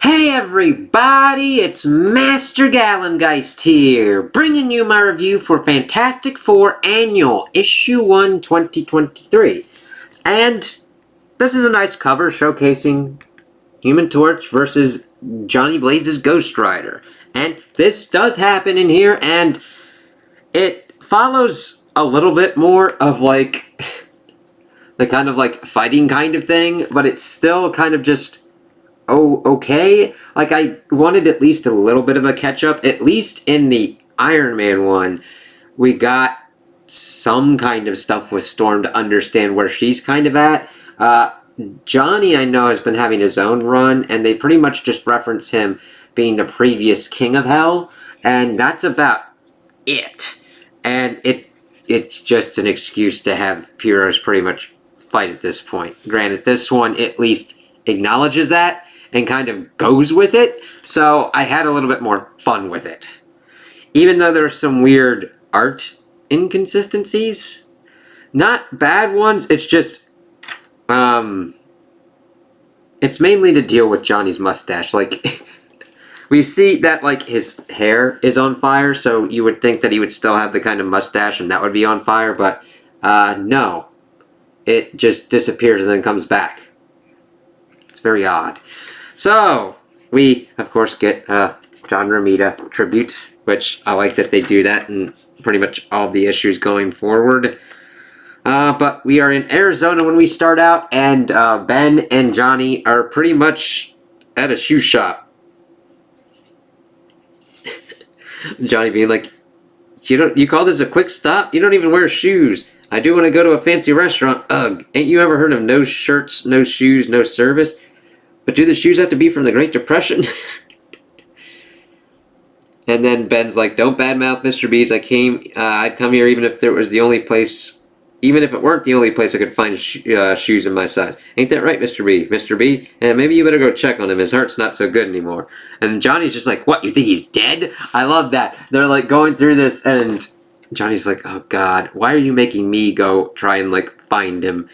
Hey everybody, it's Master Gallengeist here, bringing you my review for Fantastic Four Annual, Issue 1, 2023. And this is a nice cover showcasing Human Torch versus Johnny Blaze's Ghost Rider. And this does happen in here, and it follows a little bit more of like the kind of like fighting kind of thing, but it's still kind of just okay. Like, I wanted at least a little bit of a catch-up. At least in the Iron Man one, we got some kind of stuff with Storm to understand where she's kind of at. Johnny, I know, has been having his own run, and they pretty much just reference him being the previous King of Hell, and that's about it. And it's just an excuse to have heroes pretty much fight at this point. Granted, this one at least acknowledges that and kind of goes with it, so I had a little bit more fun with it. Even though there's some weird art inconsistencies, not bad ones, it's just, it's mainly to deal with Johnny's mustache. Like, we see that, like, his hair is on fire, so you would think that he would still have the kind of mustache and that would be on fire, but, no. It just disappears and then comes back. It's very odd. So, we, of course, get John Romita tribute, which I like that they do that in pretty much all the issues going forward. But we are in Arizona when we start out, and Ben and Johnny are pretty much at a shoe shop. Johnny being like, you call this a quick stop? You don't even wear shoes. I do want to go to a fancy restaurant. Ugh, ain't you ever heard of no shirts, no shoes, no service? But do the shoes have to be from the Great Depression? And then Ben's like, don't badmouth Mr. B's. I'd come here even if there was the only place, even if it weren't the only place I could find shoes in my size. Ain't that right, Mr. B? Mr. B? And maybe you better go check on him. His heart's not so good anymore. And Johnny's just like, what, you think he's dead? I love that. They're like going through this, and Johnny's like, oh God, why are you making me go try and like find him?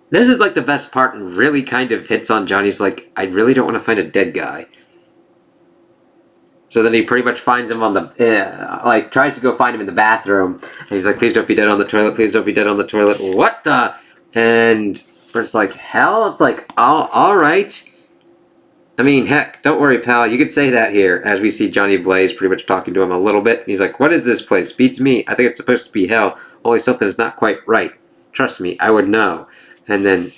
This is like the best part and really kind of hits on Johnny's like, I really don't want to find a dead guy. So then he pretty much finds him on the, like, tries to go find him in the bathroom. And he's like, please don't be dead on the toilet, please don't be dead on the toilet. What the? And it's like, hell? It's like, alright. I mean, heck, don't worry, pal. You could say that here, as we see Johnny Blaze pretty much talking to him a little bit. He's like, what is this place? Beats me. I think it's supposed to be hell. Only something is not quite right. Trust me, I would know. And then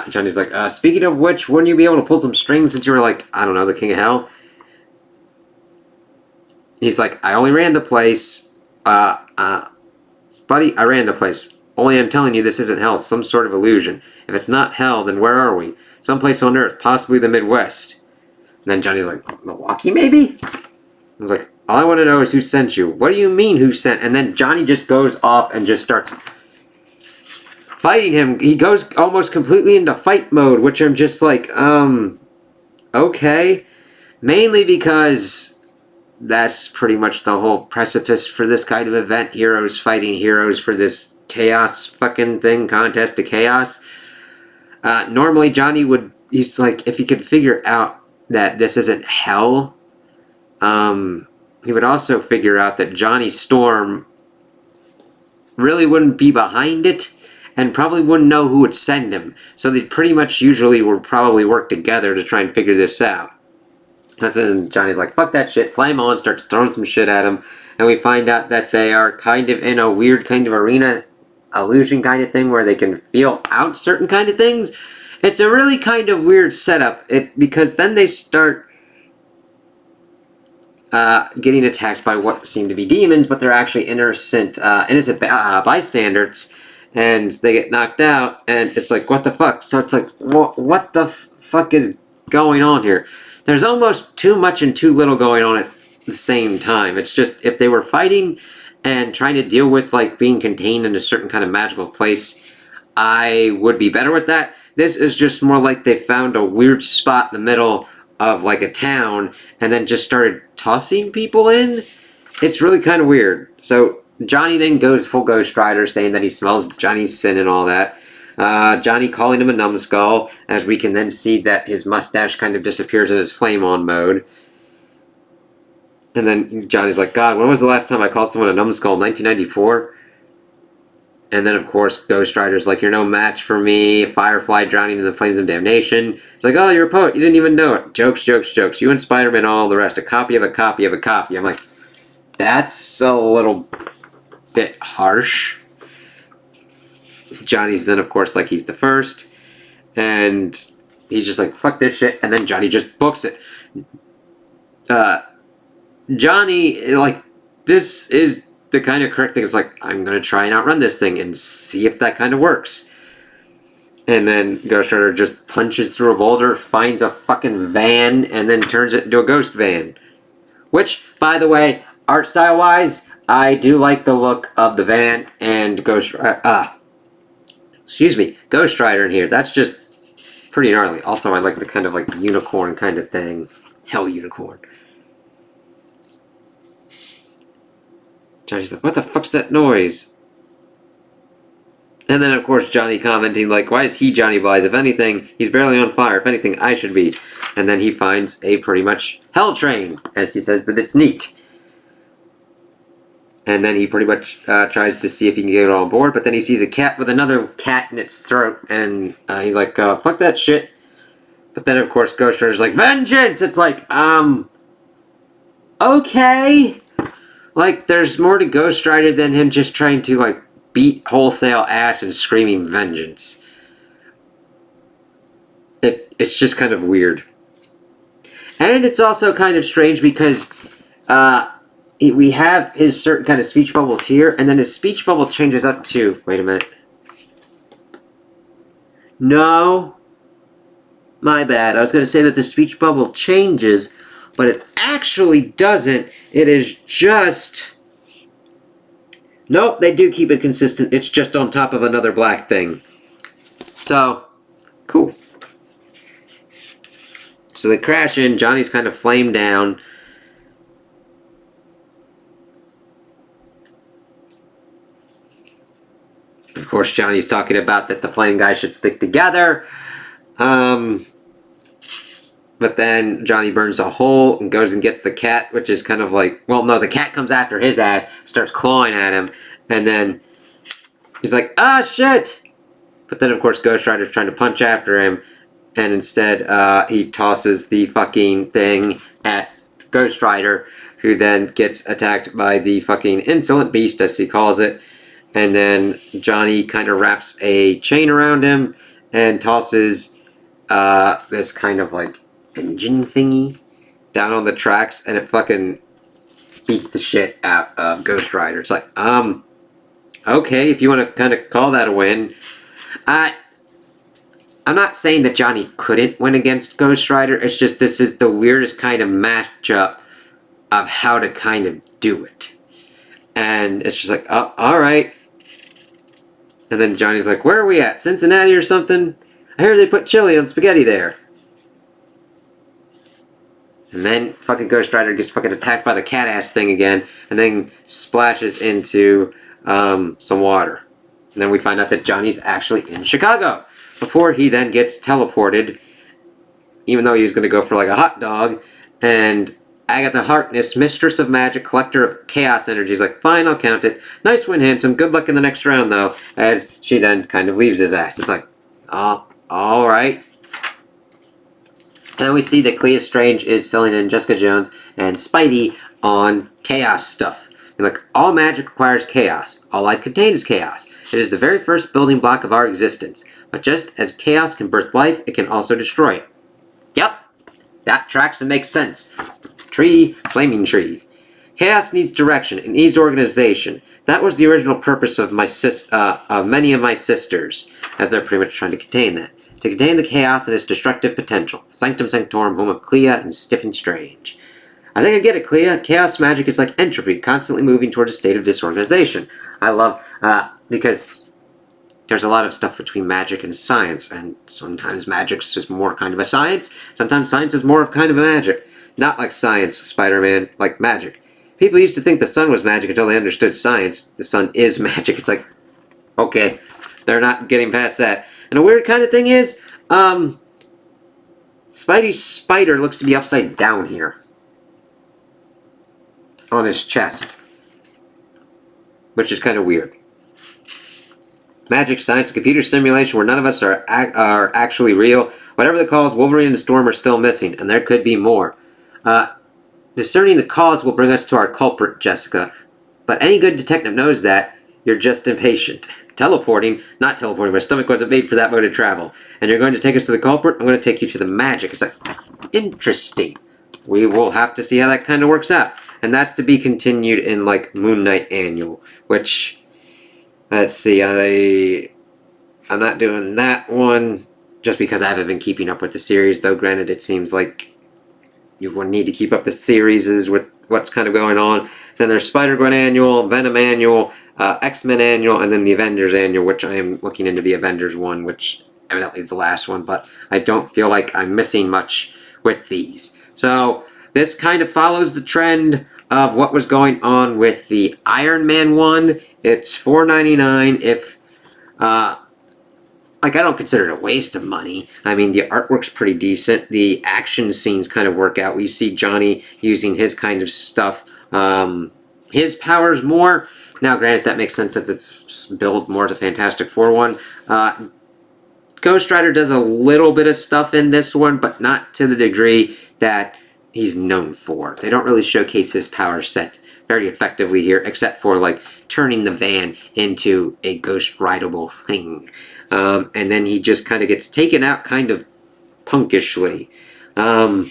Johnny's like, speaking of which, wouldn't you be able to pull some strings since you were like, I don't know, the King of Hell? He's like, I only ran the place. Buddy, I ran the place. Only I'm telling you this isn't hell. It's some sort of illusion. If it's not hell, then where are we? Someplace on Earth, possibly the Midwest. And then Johnny's like, Milwaukee, maybe? I was like, all I want to know is who sent you. What do you mean, who sent? And then Johnny just goes off and just starts fighting him. He goes almost completely into fight mode, which I'm just like, okay. Mainly because that's pretty much the whole precipice for this kind of event. Heroes fighting heroes for this chaos fucking thing, contest to chaos. Normally Johnny he's like, if he could figure out that this isn't hell, he would also figure out that Johnny Storm really wouldn't be behind it, and probably wouldn't know who would send him. So they pretty much usually would probably work together to try and figure this out. And then Johnny's like, fuck that shit, flame on, starts throwing some shit at him. And we find out that they are kind of in a weird kind of arena illusion kind of thing where they can feel out certain kind of things. It's a really kind of weird setup, because then they start getting attacked by what seem to be demons, but they're actually innocent bystanders. And they get knocked out, and it's like, what the fuck? So it's like, what the fuck is going on here? There's almost too much and too little going on at the same time. It's just, if they were fighting and trying to deal with, like, being contained in a certain kind of magical place, I would be better with that. This is just more like they found a weird spot in the middle of, like, a town, and then just started tossing people in. It's really kind of weird. So Johnny then goes full Ghost Rider, saying that he smells Johnny's sin and all that. Johnny calling him a numbskull, as we can then see that his mustache kind of disappears in his flame on mode. And then Johnny's like, God, when was the last time I called someone a numbskull? 1994? And then, of course, Ghost Rider's like, you're no match for me. Firefly drowning in the flames of damnation. It's like, oh, you're a poet. You didn't even know it. Jokes, jokes, jokes. You and Spider-Man, all the rest. A copy of a copy of a copy. I'm like, that's a little bit harsh. Johnny's then, of course, like he's the first. And he's just like, fuck this shit. And then Johnny just books it. Johnny, like, this is the kind of correct thing. It's like, I'm going to try and outrun this thing and see if that kind of works. And then Ghost Rider just punches through a boulder, finds a fucking van, and then turns it into a ghost van. Which, by the way, art style wise, I do like the look of the van and Ghost Rider in here. That's just pretty gnarly. Also, I like the kind of like unicorn kind of thing. Hell unicorn. Johnny's like, what the fuck's that noise? And then, of course, Johnny commenting, like, why is he Johnny Blaze? If anything, he's barely on fire. If anything, I should be. And then he finds a pretty much hell train, as he says that it's neat. And then he pretty much tries to see if he can get it on board, but then he sees a cat with another cat in its throat, and he's like, fuck that shit. But then, of course, Ghost Rider's like, vengeance! It's like, okay. Like, there's more to Ghost Rider than him just trying to, like, beat wholesale ass and screaming vengeance. It's just kind of weird. And it's also kind of strange because we have his certain kind of speech bubbles here, and then his speech bubble changes up to... Wait a minute. No. My bad. I was going to say that the speech bubble changes, but it actually doesn't. It is just... Nope, they do keep it consistent. It's just on top of another black thing. So, cool. So they crash in. Johnny's kind of flamed down. Of course, Johnny's talking about that the flame guys should stick together. But then Johnny burns a hole and goes and gets the cat, which is kind of like... Well, no, the cat comes after his ass, starts clawing at him, and then he's like, ah, shit! But then, of course, Ghost Rider's trying to punch after him, and instead he tosses the fucking thing at Ghost Rider, who then gets attacked by the fucking insolent beast, as he calls it. And then Johnny kind of wraps a chain around him and tosses this kind of like engine thingy down on the tracks, and it fucking beats the shit out of Ghost Rider. It's like, okay, if you want to kind of call that a win. I'm not saying that Johnny couldn't win against Ghost Rider, it's just this is the weirdest kind of matchup of how to kind of do it. And it's just like, oh, alright. And then Johnny's like, where are we at? Cincinnati or something? I hear they put chili on spaghetti there. And then fucking Ghost Rider gets fucking attacked by the cat-ass thing again, and then splashes into some water. And then we find out that Johnny's actually in Chicago, before he then gets teleported, even though he was going to go for like a hot dog. And Agatha Harkness, Mistress of Magic, Collector of Chaos Energy, is like, fine, I'll count it. Nice win, handsome. Good luck in the next round, though, as she then kind of leaves his ass. It's like, oh, alright. And then we see that Clea Strange is filling in Jessica Jones and Spidey on chaos stuff. And like, all magic requires chaos. All life contains chaos. It is the very first building block of our existence. But just as chaos can birth life, it can also destroy it. Yep, that tracks and makes sense. Tree, flaming tree. Chaos needs direction. It needs organization. That was the original purpose of many of my sisters, as they're pretty much trying to contain that. To contain the chaos and its destructive potential. Sanctum Sanctorum, home of Clea and Stiff and Strange. I think I get it, Clea. Chaos magic is like entropy, constantly moving towards a state of disorganization. I love, because there's a lot of stuff between magic and science, and sometimes magic's just more kind of a science, sometimes science is more of kind of a magic. Not like science, Spider-Man, like magic. People used to think the sun was magic until they understood science. The sun is magic. It's like, okay. They're not getting past that. And a weird kind of thing is, Spidey's spider looks to be upside down here. On his chest. Which is kind of weird. Magic, science, computer simulation where none of us are actually real. Whatever the cause, Wolverine and Storm are still missing, and there could be more. Discerning the cause will bring us to our culprit, Jessica. But any good detective knows that. You're just impatient. Not teleporting, my stomach wasn't made for that mode of travel. And you're going to take us to the culprit, I'm going to take you to the magic. It's like, interesting. We will have to see how that kind of works out. And that's to be continued in, like, Moon Knight Annual, which, let's see, I'm not doing that one just because I haven't been keeping up with the series, though granted it seems like you will need to keep up the series with what's kind of going on. Then there's Spider-Gwen Annual, Venom Annual, X-Men Annual, and then the Avengers Annual, which I am looking into the Avengers one, which evidently is the last one, but I don't feel like I'm missing much with these. So this kind of follows the trend of what was going on with the Iron Man one. It's $4.99 if, like, I don't consider it a waste of money. I mean, the artwork's pretty decent. The action scenes kind of work out. We see Johnny using his kind of stuff. His powers more. Now, granted, that makes sense since it's billed more as a Fantastic Four one. Ghost Rider does a little bit of stuff in this one, but not to the degree that he's known for. They don't really showcase his power set very effectively here, except for, like, turning the van into a Ghost Rideable thing. And then he just kind of gets taken out kind of punkishly. I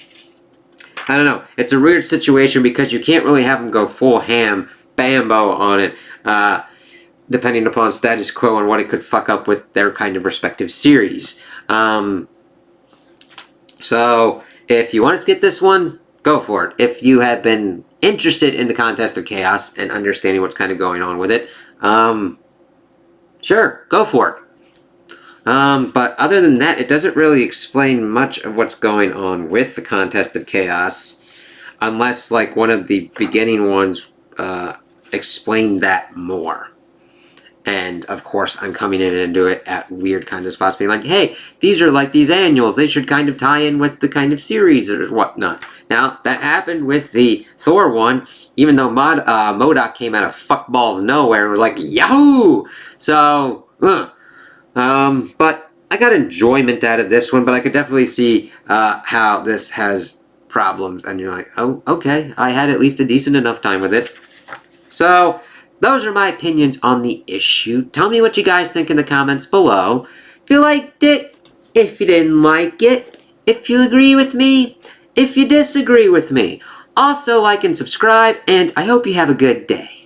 don't know. It's a weird situation because you can't really have him go full ham, bambo on it, depending upon status quo and what it could fuck up with their kind of respective series. So, if you want to skip this one, go for it. If you have been interested in the Contest of Chaos and understanding what's kind of going on with it, sure, go for it. But other than that, it doesn't really explain much of what's going on with the Contest of Chaos, unless, like, one of the beginning ones explained that more. And, of course, I'm coming in and do it at weird kind of spots, being like, hey, these are like these annuals. They should kind of tie in with the kind of series or whatnot. Now, that happened with the Thor one, even though MODOK came out of fuckballs nowhere and was like, yahoo! So, but I got enjoyment out of this one, but I could definitely see how this has problems. And you're like, oh, okay, I had at least a decent enough time with it. So, those are my opinions on the issue. Tell me what you guys think in the comments below. If you liked it, if you didn't like it, if you agree with me, if you disagree with me. Also, like and subscribe, and I hope you have a good day.